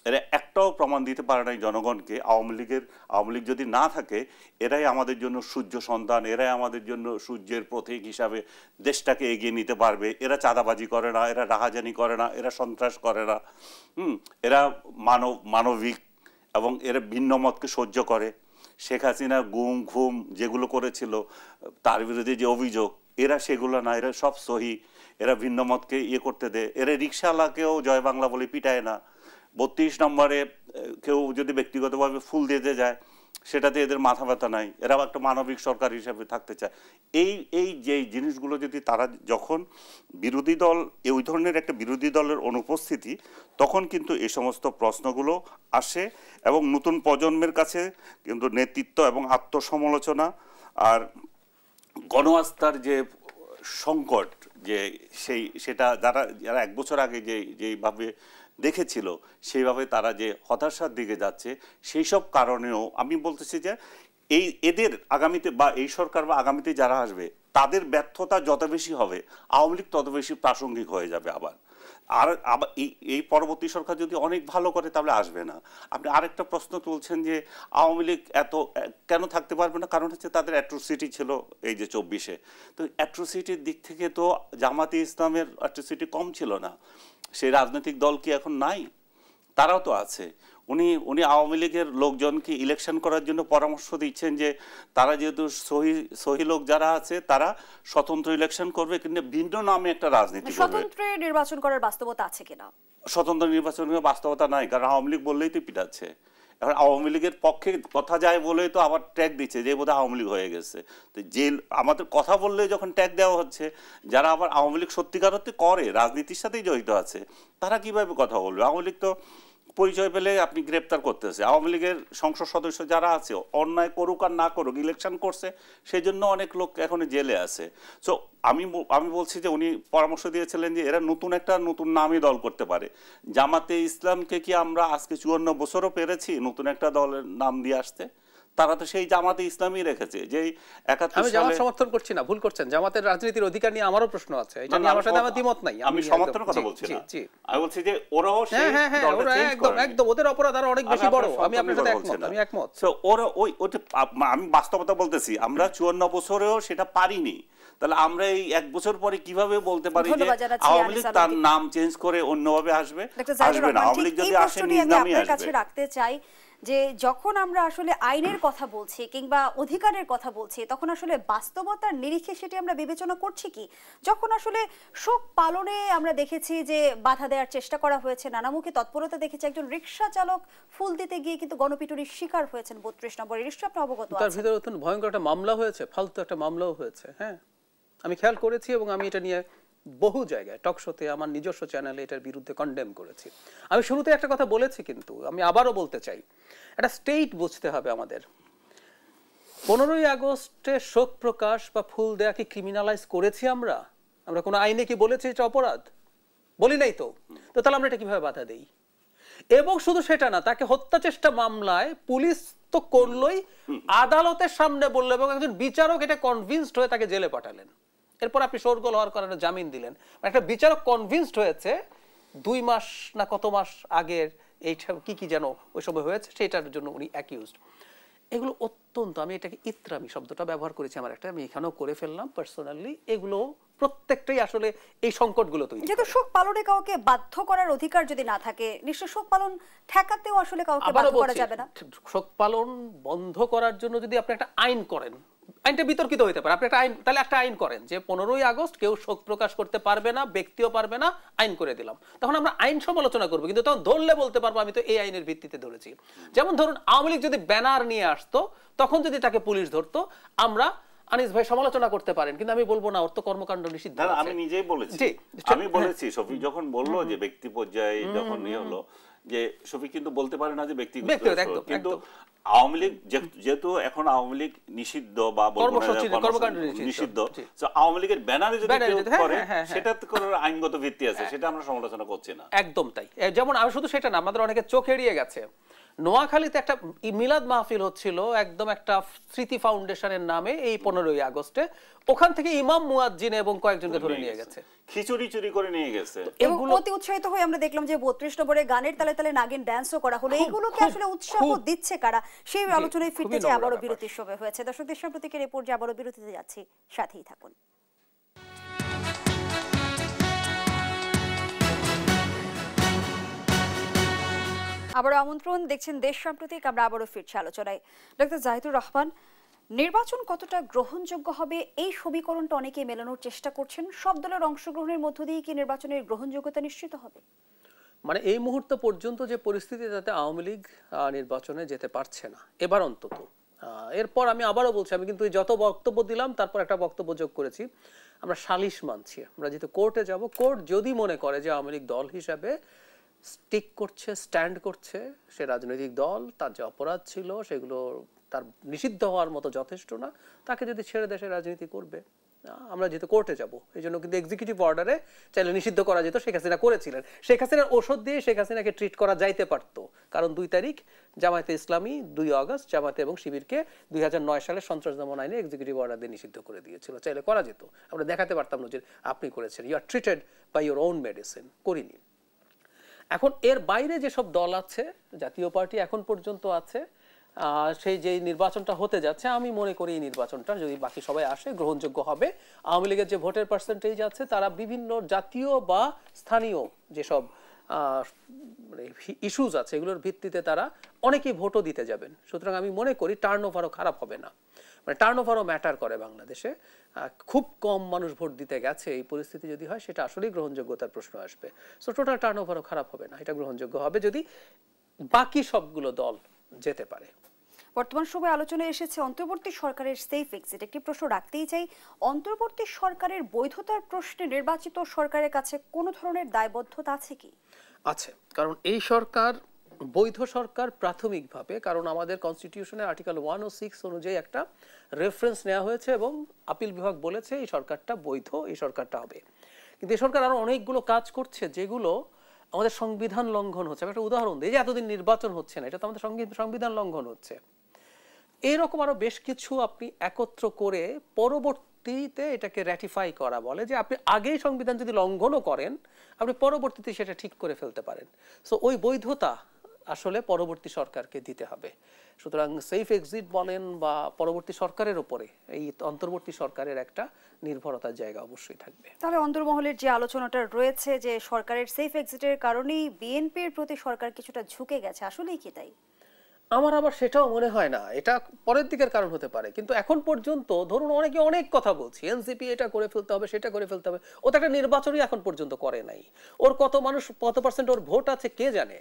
এরা একটাও প্রমাণ দিতে পারে নাই জনগণকে আওয়ামী লীগ যদি না থাকে এরাই আমাদের জন্য সূর্য সন্তান, এরাই আমাদের জন্য সূর্যের প্রতীক হিসাবে দেশটাকে এগিয়ে নিতে পারবে। এরা চাঁদাবাজি করে না, এরা রাহাজানি করে না, এরা সন্ত্রাস করে না, এরা মানবিক এবং এরা ভিন্ন মতকে সহ্য করে। শেখ হাসিনা গুম ঘুম যেগুলো করেছিল তার বিরুদ্ধে যে অভিযোগ, এরা সেগুলো না, এরা সব সহি, এরা ভিন্ন মতকে করতে দেয়। এরা রিক্সাওয়ালাকেও জয় বাংলা বলে পিটায় না। 32 নম্বরে কেউ যদি ব্যক্তিগতভাবে ফুল দিতে যায় সেটাতে এদের মাথা ব্যথা নাই। এরা একটা মানবিক সরকার হিসাবে থাকতে চায়। এই যে জিনিসগুলো যদি তারা, যখন বিরোধী দল ওই ধরনের একটা বিরোধী দলের অনুপস্থিতি, তখন কিন্তু এই সমস্ত প্রশ্নগুলো আসে এবং নতুন প্রজন্মের কাছে কিন্তু নেতৃত্ব এবং আত্মসমালোচনা আর গণআস্থার যে সংকট, যে সেটা যারা 1 বছর আগে যেইভাবে দেখেছিল সেইভাবে তারা যে হতাশার দিকে যাচ্ছে, সেই সব কারণেও আমি বলতেছি যে এদের আগামীতে বা এই সরকার বা আগামীতে যারা আসবে তাদের ব্যর্থতা যত বেশি হবে আওয়ামী লীগ তত বেশি প্রাসঙ্গিক হয়ে যাবে আবার। আর আবার এই পরবর্তী সরকার যদি অনেক ভালো করে তাহলে আসবে না। আপনি আরেকটা প্রশ্ন তুলছেন যে আওয়ামী লীগ এত কেন থাকতে পারবে না, কারণ হচ্ছে তাদের অ্যাট্রোসিটি ছিল এই যে 24-এ। তো অ্যাট্রোসিটির দিক থেকে তো জামাতে ইসলামের অ্যাট্রোসিটি কম ছিল না। সেই রাজনৈতিক দল কি এখন নাই? তারাও তো আছে। উনি আওয়ামী লীগের লোকজনকে ইলেকশন করার জন্য পরামর্শ দিচ্ছেন যে তারা যেহেতু সহি লোক যারা আছে তারা স্বতন্ত্র ইলেকশন করবে, কিন্তু ভিন্ন নামে একটা রাজনীতি করবে। স্বতন্ত্র নির্বাচন করার বাস্তবতা আছে কিনা? স্বতন্ত্র নির্বাচনের বাস্তবতা নাই, কারণ আওয়ামী লীগ বললেই তো পিটাচ্ছে। এখন আওয়ামী লীগের পক্ষে কথা যায় বলেই তো আবার ট্যাগ দিচ্ছে যে বোধহয় আওয়ামী লীগ হয়ে গেছে। তো যে আমাদের কথা বললে যখন ট্যাগ দেওয়া হচ্ছে, যারা আবার আওয়ামী লীগ সত্যিকার অর্থে করে রাজনীতির সাথেই জড়িত আছে, তারা কিভাবে কথা বলবে? আওয়ামী লীগ তো পরিচয় পেলে আপনি গ্রেপ্তার করতেছে। আওয়ামী লীগের সংসদ সদস্য যারা আছে অন্যায় করুক আর না করুক ইলেকশন করছে, সেই জন্য অনেক লোক এখন জেলে আছে। সো আমি বলছি যে উনি পরামর্শ দিয়েছিলেন যে এরা নতুন নামই দল করতে পারে। জামাতে ইসলামকে কি আমরা আজকে 54 বছরও পেরেছি নতুন একটা দলের নাম দিয়ে আসতে? তারা তো সেই জামাতে ইসলামই রেখেছে। যেই 71 আমি জামাত সমর্থন করছি না, ভুল করছেন। জামাতের রাজনীতির অধিকার নিয়ে আমারও প্রশ্ন আছে, এটা নিয়ে আমার সাথে আমার দ্বিমত নাই। আমি সমর্থনের কথা বলছি না, আমি বলছি যে ওরাও সেই দলটা চেঞ্জ করে। একদম ওদের অপরাধ আরো অনেক বেশি বড়। আমি আপনার সাথে একমত। সো ওরা ওটা আমি বাস্তবতা বলতেছি, আমরা 54 বছরেও সেটা পারিনি। তাহলে আমরা এই 1 বছর পরে কিভাবে বলতে পারি যে আওয়ামী লীগ তার নাম চেঞ্জ করে অন্যভাবে আসবে? আসবে না। আওয়ামী লীগ যদি আসে নিজ নামই আসবে। কাছে রাখতে চাই যে যখন আমরা আসলে আইনের কথা বলছি কিংবা অধিকারের কথা বলছি, তখন আসলে বাস্তবতার নিরিখে সেটি আমরা বিবেচনা করছি কি? যখন আসলে শোক পালনে আমরা দেখেছি যে বাধা দেওয়ার চেষ্টা করা হয়েছে, নানামুখী তৎপরতা দেখেছি, একজন রিকশা চালক ফুল দিতে গিয়ে কিন্তু গণপিটুনির শিকার হয়েছেন 32 নম্বর। নিশ্চয়ই আপনি অবগত আছেন। তার ভিতরে অত্যন্ত ভয়ঙ্কর একটা মামলা হয়েছে, ফালতু একটা মামলাও হয়েছে। হ্যাঁ, আমি খেয়াল করেছি এবং আমি এটা নিয়ে বহু জায়গায় টক শোতে আমার নিজস্ব চ্যানেলে এটার বিরুদ্ধে কন্ডেম করেছি। আমি শুরুতে একটা কথা বলেছি, কিন্তু আমি আবারও বলতে চাই, একটা স্টেট বুঝতে হবে আমাদের। 15ই আগস্টে শোক প্রকাশ বা ফুল দেয়া কি ক্রিমিনালাইজ করেছি আমরা? আমরা কোনো আইনে কি বলেছি এটা অপরাধ? বলি নাই তো। তাহলে আমরা এটা কিভাবে বাধা দেই? এবং শুধু সেটা না, তাকে হত্যা চেষ্টা মামলায় পুলিশ তো করলোই, আদালতের সামনে বললো এবং একজন বিচারক এটা কনভিন্সড হয়ে তাকে জেলে পাঠালেন। এরপর আপনি শোরগোল হওয়ার কারণে জামিন দিলেন। একটা বিচারক কনভিন্সড হয়েছে 2 মাস না কত মাস আগের এইটা কি যেন ওই সময় হয়েছে, সেটার জন্য উনি অ্যাকিউজড। এগুলো অত্যন্ত, আমি এটাকে ইত্রামি শব্দটা ব্যবহার করেছি আমার একটা, আমি এখানেও করে ফেললাম পার্সোনালি। এগুলো প্রত্যেকটাই আসলে এই সংকটগুলো তৈরি। যেহেতু শোক পালনে কাউকে বাধ্য করার অধিকার যদি না থাকে, নিশ্চয় শোক পালন ঠেকাতেও আসলে কাউকে বাধ্য করা যাবে না। শোক পালন বন্ধ করার জন্য যদি আপনি একটা আইন করেন, আইনটা বিতর্কিত হতে পারে, আপনি একটা আইন, তাহলে একটা আইন করেন যে 15ই আগস্ট কেউ শোক প্রকাশ করতে পারবে না, ব্যক্তিও পারবে না, আইন করে দিলাম। তখন আমরা আইন সমালোচনা করবো, কিন্তু তখন ধরলে বলতে পারবো আমি তো এই আইনের ভিত্তিতে ধরেছি। যেমন ধরুন আওয়ামী লীগ যদি ব্যানার নিয়ে আসতো, তখন যদি তাকে পুলিশ ধরতো, আমরা আনিস ভাই সমালোচনা করতে পারেন, কিন্তু আমি বলবো না ওর তো কর্মকাণ্ড নিষিদ্ধ। আমি নিজেই বলেছি, আমি বলেছি শফিক যখন বললো যে ব্যক্তি পর্যায়ে যখন ইয়ে হলো, যে শফিক কিন্তু বলতে পারে না যে ব্যক্তিগত, কিন্তু আওয়ামী লীগ যেহেতু এখন আওয়ামী লীগ নিষিদ্ধ বা নিষিদ্ধ, আওয়ামী লীগের ব্যানারে যদি করে সেটা কোনো আইনগত ভিত্তি আছে, সেটা আমরা সমালোচনা করছি না। একদম তাই। যেমন আমি শুধু সেটা না, আমাদের অনেকে চোখ এড়িয়ে গেছে, নোয়াখালীতে একটা মিলাদ মাহফিল হচ্ছিল একদম একটা স্মৃতি ফাউন্ডেশনের নামে এই 15ই আগস্টে। ওখান থেকে ইমাম মুয়াজ্জিন এবং কয়েকজনকে ধরে নিয়ে গেছে, খিচুড়ি চুরি করে নিয়ে গেছে। এবং অতি উৎসাহিত হয়ে আমরা দেখলাম যে 32 নম্বরে গানের তালে তালে নাগিন ড্যান্সও করা হলো। এইগুলোকে আসলে উৎসাহ দিচ্ছে কারা, সেই আলোচনায় ফিরতে চাই। আবারও বিরতির সময় হয়েছে। দর্শক, দেশ সম্প্রতিকের রিপোর্ট যে আবারও বিরতিতে যাচ্ছি, সাথেই থাকুন। আবারও আমন্ত্রণ, দেখছেন দেশ সাম্প্রতিক। আমরা আবারও ফিরছি আলোচনায়। ডক্টর জাহিদুর রহমান, নির্বাচন কতটা গ্রহণযোগ্য হবে এই সমীকরণটা অনেকেই মেলানোর চেষ্টা করছেন। সব দলের অংশগ্রহণের মধ্য দিয়ে কি নির্বাচনের গ্রহণযোগ্যতা নিশ্চিত হবে? মানে এই মুহূর্ত পর্যন্ত যে পরিস্থিতি, তাতে আওয়ামী লীগ নির্বাচনে যেতে পারছে না এবার অন্তত। এরপর আমি আবারও বলছি, আমি কিন্তু যত বক্তব্য দিলাম তারপর একটা বক্তব্য যোগ করেছি, আমরা সালিশ মানছি। আমরা যেহেতু কোর্টে যাব, কোর্ট যদি মনে করে যে আওয়ামী লীগ দল হিসাবে স্টিক করছে, স্ট্যান্ড করছে, সে রাজনৈতিক দল, তার যে অপরাধ ছিল সেগুলো তার নিষিদ্ধ হওয়ার মতো যথেষ্ট না, তাকে যদি ছেড়ে দেশে রাজনীতি করবে। আমরা যেহেতু কোর্টে যাব, এই জন্য কিন্তু এক্সিকিউটিভ অর্ডারে চাইলে নিষিদ্ধ করা যেত, শেখ হাসিনা করেছিলেন। শেখ হাসিনার ওষুধ দিয়ে শেখ হাসিনাকে ট্রিট করা যাইতে পারতো, কারণ 2 তারিখ জামায়াতে ইসলামী, 2 আগস্ট জামায়াতে এবং শিবিরকে 2009 সালে সন্ত্রাস দমন আইনে এক্সিকিউটিভ অর্ডার দিয়ে নিষিদ্ধ করে দিয়েছিল। চাইলে করা যেত, আমরা দেখাতে পারতাম না যে আপনি করেছেন, you are treated by your own medicine. করিনি। এখন এর বাইরে যেসব দল আছে, জাতীয় পার্টি এখন পর্যন্ত আছে, সেই যে নির্বাচনটা হতে যাচ্ছে, আমি মনে করি এই নির্বাচনটা যদি বাকি সবাই আসে গ্রহণযোগ্য হবে। আওয়ামী লীগের যে ভোটের পার্সেন্টেজ আছে, তারা বিভিন্ন জাতীয় বা স্থানীয় যেসব ইস্যুজ আছে এগুলোর ভিত্তিতে তারা অনেকেই ভোটও দিতে যাবেন। সুতরাং আমি মনে করি টার্ন ওভারও খারাপ হবে না, মানে টার্ন ওভারও ম্যাটার করে বাংলাদেশে। খুব কম মানুষ ভোট দিতে গেছে, এই পরিস্থিতি যদি হয় সেটা আসলেই গ্রহণযোগ্যতার প্রশ্ন আসবে। সো টোটাল টার্ন ওভারও খারাপ হবে না, এটা গ্রহণযোগ্য হবে যদি বাকি সবগুলো দল যেতে পারে। বর্তমান সময়ে আলোচনায় এসেছে অন্তর্বর্তী সরকারের সেফ এক্সিট। একটি প্রশ্ন রাখতেই চাই, অন্তর্বর্তী সরকারের বৈধতার প্রশ্নে নির্বাচিত সরকারের কাছে কোনো ধরনের দায়বদ্ধতা আছে কি? আছে, কারণ এই সরকার বৈধ সরকার প্রাথমিকভাবে, কারণ আমাদের কনস্টিটিউশনের আর্টিকেল 106 অনুযায়ী একটা রেফারেন্স নেওয়া হয়েছে এবং আপিল বিভাগ বলেছে এই সরকারটা বৈধ, এই সরকারটা হবে। কিন্তু এই সরকার আরো অনেকগুলো কাজ করছে যেগুলো আমাদের সংবিধান লঙ্ঘন হচ্ছে। আমি একটা উদাহরণ দিই, যে এতদিন নির্বাচন হচ্ছে না, এটা তো আমাদের সংবিধান লঙ্ঘন হচ্ছে। এইরকম আরো বেশ কিছু আপনি একত্র করে পরবর্তীতে এটাকে র্যাটিফাই করা বলে, যে আপনি আগেই সংবিধান যদি লঙ্ঘনও করেন আপনি পরবর্তীতে সেটা ঠিক করে ফেলতে পারেন। সো ওই বৈধতা আসলে পরবর্তী সরকারকে দিতে হবে। সুতরাং সেফ এক্সিট বলেন বা পরবর্তী সরকারের উপরে এই অন্তর্বর্তী সরকারের একটা নির্ভরতার জায়গা অবশ্যই থাকবে। তাহলে অন্তর্মহলের যে আলোচনাটা রয়েছে যে সরকারের সেফ এক্সিটের কারণেই বিএনপির প্রতি সরকার কিছুটা ঝুঁকে গেছে, আসলেই কি তাই? আমার আবার সেটাও মনে হয় না, এটা পরের দিকের কারণ হতে পারে। কিন্তু এখন পর্যন্ত ধরুন অনেকে অনেক কথা বলছি, এনসিপি এটা করে ফেলতে হবে, সেটা করে ফেলতে হবে, ও তো একটা নির্বাচনই এখন পর্যন্ত করে নাই। ওর কত মানুষ, কত পার্সেন্ট ওর ভোট আছে কে জানে।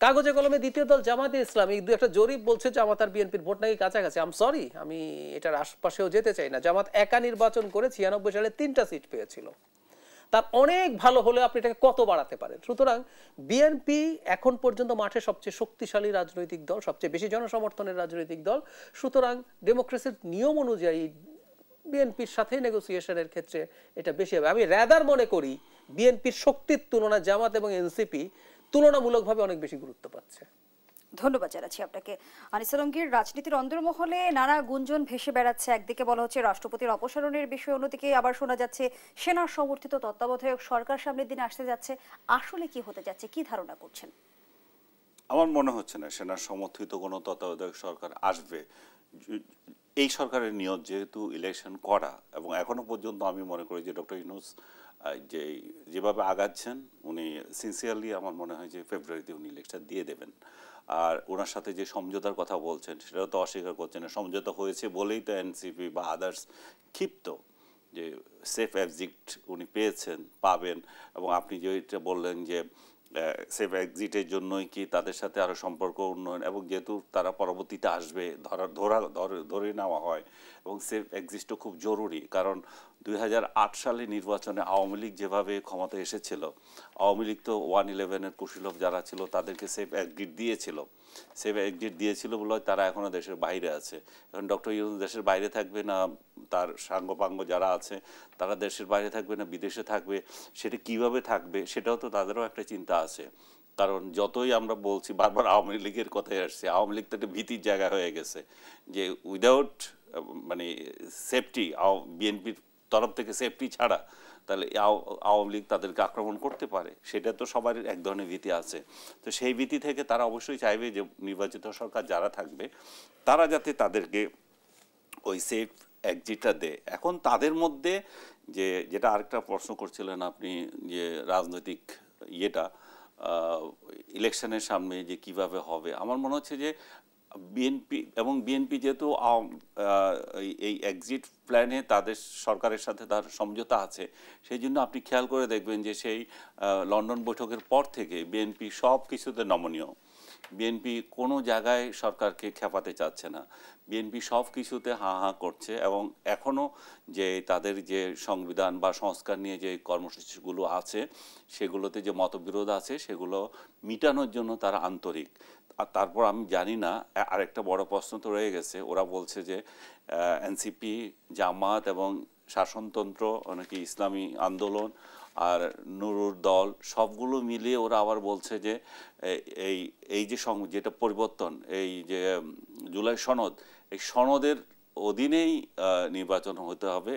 কাগজে কলমে দ্বিতীয় দল জামাতে ইসলামী দু একটা জরিপ বলছে জামাত আর বিএনপির ভোট নাকি কাছাকাছি। আম সরি, আমি এটার আশপাশেও যেতে চাই না। জামাত একা নির্বাচন করে 96 সালে 3টা সিট পেয়েছিল, তার অনেক ভালো হলে আপনি এটাকে কত বাড়াতে পারেন। সুতরাং বিএনপি এখন পর্যন্ত মাঠে সবচেয়ে শক্তিশালী রাজনৈতিক দল, সবচেয়ে বেশি জনসমর্থনের রাজনৈতিক দল। সুতরাং ডেমোক্রেসির নিয়ম অনুযায়ী বিএনপির সাথে নেগোসিয়েশনের ক্ষেত্রে এটা বেশি হবে। আমি রাদার মনে করি বিএনপির শক্তির তুলনায় জামাত এবং এনসিপি তুলনামূলকভাবে অনেক বেশি গুরুত্ব পাচ্ছে। ধন্যবাদ জানাচ্ছি আপনাকে। আনিস আলমগীর, রাজনীতির অন্দরমহলে নানা গুঞ্জন ভেসে বেড়াচ্ছে। একদিকে বলা হচ্ছে রাষ্ট্রপতির অপসারণের বিষয়, অন্যদিকে আবার শোনা যাচ্ছে সেনা সমর্থিত তত্ত্বাবধায়ক সরকার সামনের দিনে আসতে যাচ্ছে। আসলে কি হতে যাচ্ছে, কি ধারণা করছেন? আমার মনে হচ্ছে না সেনা সমর্থিত কোনো তত্ত্বাবধায়ক সরকার আসবে। এই সরকারের নিয়ত যেহেতু ইলেকশন করা, এবং এখনো পর্যন্ত আমি মনে করি যে ডক্টর ইউনূস যেভাবে আগাচ্ছেন উনি সিনসিয়ারলি, আমার মনে হয় যে ফেব্রুয়ারিতে উনি ইলেকশন দিয়ে দেবেন। আর ওনার সাথে যে সমঝোতার কথা বলছেন সেটাও তো অস্বীকার করছেন না। সমঝোতা হয়েছে বলেই তো এনসিপি বা আদার্স ক্ষিপ্ত যে সেফ এক্সিট উনি পাবেন। এবং আপনি যেটা বললেন যে সেফ এক্সিটের জন্যই কি তাদের সাথে আরও সম্পর্ক উন্নয়ন, এবং যেহেতু তারা পরবর্তীতে আসবে ধরে নেওয়া হয়, এবং সেফ এক্সিটও খুব জরুরি। কারণ 2008 সালে নির্বাচনে আওয়ামী লীগ যেভাবে ক্ষমতা এসেছিল, আওয়ামী লীগ তো 111-এর কুশীলভ যারা ছিল তাদেরকে সেফ এক্সিট দিয়েছিল বলে তারা এখনও দেশের বাইরে আছে। এখন ডক্টর ইউনূস দেশের বাইরে থাকবে না, তার সাঙ্গপাঙ্গ যারা আছে তারা দেশের বাইরে থাকবে না বিদেশে থাকবে, সেটা কিভাবে থাকবে সেটাও তো তাদেরও একটা চিন্তা আছে। কারণ যতই আমরা বলছি, বারবার আওয়ামী লীগের কথাই আসছে, আওয়ামী লীগ তো একটা ভীতির জায়গা হয়ে গেছে যে উইদাউট মানে সেফটি, বিএনপির তরফ থেকে সেফটি ছাড়া তাহলে আওয়ামী লীগ তাদেরকে আক্রমণ করতে পারে, সেটা তো সবার এক ধরনের ভীতি আছে। তো সেই ভীতি থেকে তারা অবশ্যই চাইবে যে নির্বাচিত সরকার যারা থাকবে তারা যাতে তাদেরকে ওই সেফ এক্সিটটা দেয়। এখন তাদের মধ্যে যেটা আরেকটা প্রশ্ন করছিলেন আপনি, যে রাজনৈতিক ইলেকশনের সামনে যে কিভাবে হবে, আমার মনে হচ্ছে যে বিএনপি যেহেতু এই এক্সিট প্ল্যানে তাদের সরকারের সাথে তার সমঝোতা আছে, সেই জন্য আপনি খেয়াল করে দেখবেন যে সেই লন্ডন বৈঠকের পর থেকে বিএনপি সব কিছুতে নমনীয়। বিএনপি কোনো জায়গায় সরকারকে খেপাতে চাচ্ছে না, বিএনপি সব কিছুতে হাঁ হাঁ করছে। এবং এখনও যে তাদের যে সংবিধান বা সংস্কার নিয়ে যে কর্মসূচিগুলো আছে সেগুলোতে যে মতবিরোধ আছে সেগুলো মিটানোর জন্য তারা আন্তরিক। আর তারপর আমি জানি না, আরেকটা বড় প্রশ্ন তো রয়ে গেছে, ওরা বলছে যে এনসিপি, জামাত এবং শাসনতন্ত্র, অনেকে ইসলামী আন্দোলন আর নুরুর দল, সবগুলো মিলিয়ে ওরা আবার বলছে যে এই এই যে যেটা পরিবর্তন, এই যে জুলাই সনদ, এই সনদের অধীনেই নির্বাচন হতে হবে।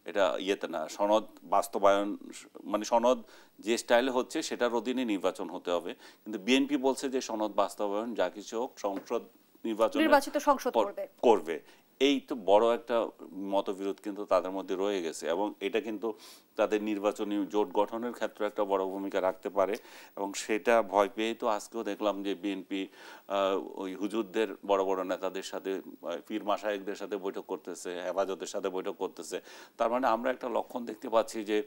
এটা ইয়েতে না, সনদ বাস্তবায়ন মানে সনদ যে স্টাইলে হচ্ছে সেটার অধীনে নির্বাচন হতে হবে। কিন্তু বিএনপি বলছে যে সনদ বাস্তবায়ন যা কিছু হোক সংসদ নির্বাচিত সংসদ করবে। এই তো বড় একটা মতবিরোধ কিন্তু তাদের মধ্যে রয়ে গেছে, এবং এটা কিন্তু তাদের নির্বাচনী জোট গঠনের ক্ষেত্রে একটা বড় ভূমিকা রাখতে পারে। এবং সেটা ভয় পেয়েই তো আজকেও দেখলাম যে বিএনপি ওই হুজুরদের বড় বড় নেতাদের সাথে, পীর মাশায়েখদের সাথে বৈঠক করতেছে, হেফাজতের সাথে বৈঠক করতেছে। তার মানে আমরা একটা লক্ষণ দেখতে পাচ্ছি যে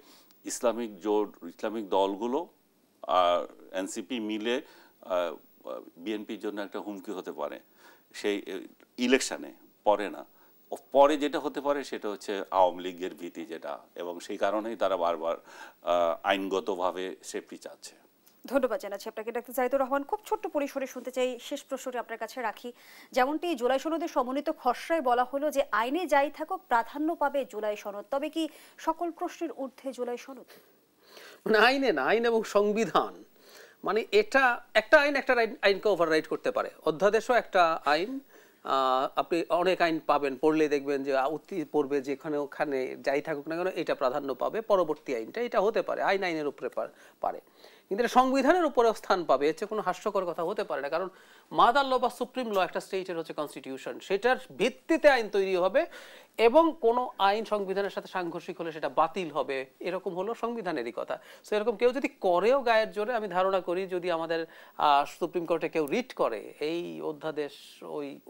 ইসলামিক জোট, ইসলামিক দলগুলো আর এনসিপি মিলে বিএনপির জন্য একটা হুমকি হতে পারে সেই ইলেকশনে, পরে না। পরে যেটা হতে পারে সেটা হচ্ছে আওয়ামী লীগের ভীতি যেটা, এবং সেই কারণেই তারা বারবার আইনগতভাবে সেফটি চাচ্ছে। ধন্যবাদ জানাচ্ছি আপনাকে ডাক্তার জাহিদুর রহমান। খুব ছোট্ট পরিসরে শুনতে চাই, শেষ প্রশ্নটি আপনার কাছে রাখি। যেমনটি জুলাই সনদের সমন্বিত খসড়ায় বলা হলো যে আইনে যাই থাকুক প্রাধান্য পাবে জুলাই সনদ, তবে কি সকল প্রশ্নের ঊর্ধ্বে জুলাই সনদ? মানে আইনে না, আইন এবং সংবিধান, মানে এটা একটা আইন একটা আইনকে ওভাররাইড করতে পারে। অধ্যাদেশও একটা আইন, আপনি অনেক আইন পাবেন, পড়লে দেখবেন যে অতি পড়বে যেখানে ওখানে যাই থাকুক না কেন এটা প্রাধান্য পাবে, পরবর্তী আইনটা এটা হতে পারে, আইন আইনের উপরে পারে, কিন্তু এটা সংবিধানের উপরেও স্থান পাবে। এর চেয়ে কোনো হাস্যকর কথা হতে পারে না। কারণ মাদার ল বা সুপ্রিম ল একটা স্টেটের হচ্ছে কনস্টিটিউশন, সেটার ভিত্তিতে আইন তৈরি হবে, এবং কোনো আইন সংবিধানের সাথে সাংঘর্ষিক হলে সেটা বাতিল হবে, এরকম হলো সংবিধানেরই কথা। সো এরকম কেউ যদি করেও গায়ের জোরে, আমি ধারণা করি যদি আমাদের সুপ্রিম কোর্টে কেউ রিট করে এই অধ্যাদেশ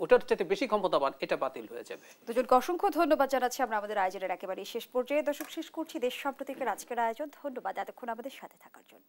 ওটার চাইতে বেশি ক্ষমতাবান, এটা বাতিল হয়ে যাবে। দুজনকে অসংখ্য ধন্যবাদ জানাচ্ছি। আমরা আমাদের আয়োজনের একেবারে শেষ পর্যায়ে দর্শক শেষ করছি দেশ সাম্প্রতিকের আজকের আয়োজন। ধন্যবাদ এতক্ষণ আমাদের সাথে থাকার জন্য।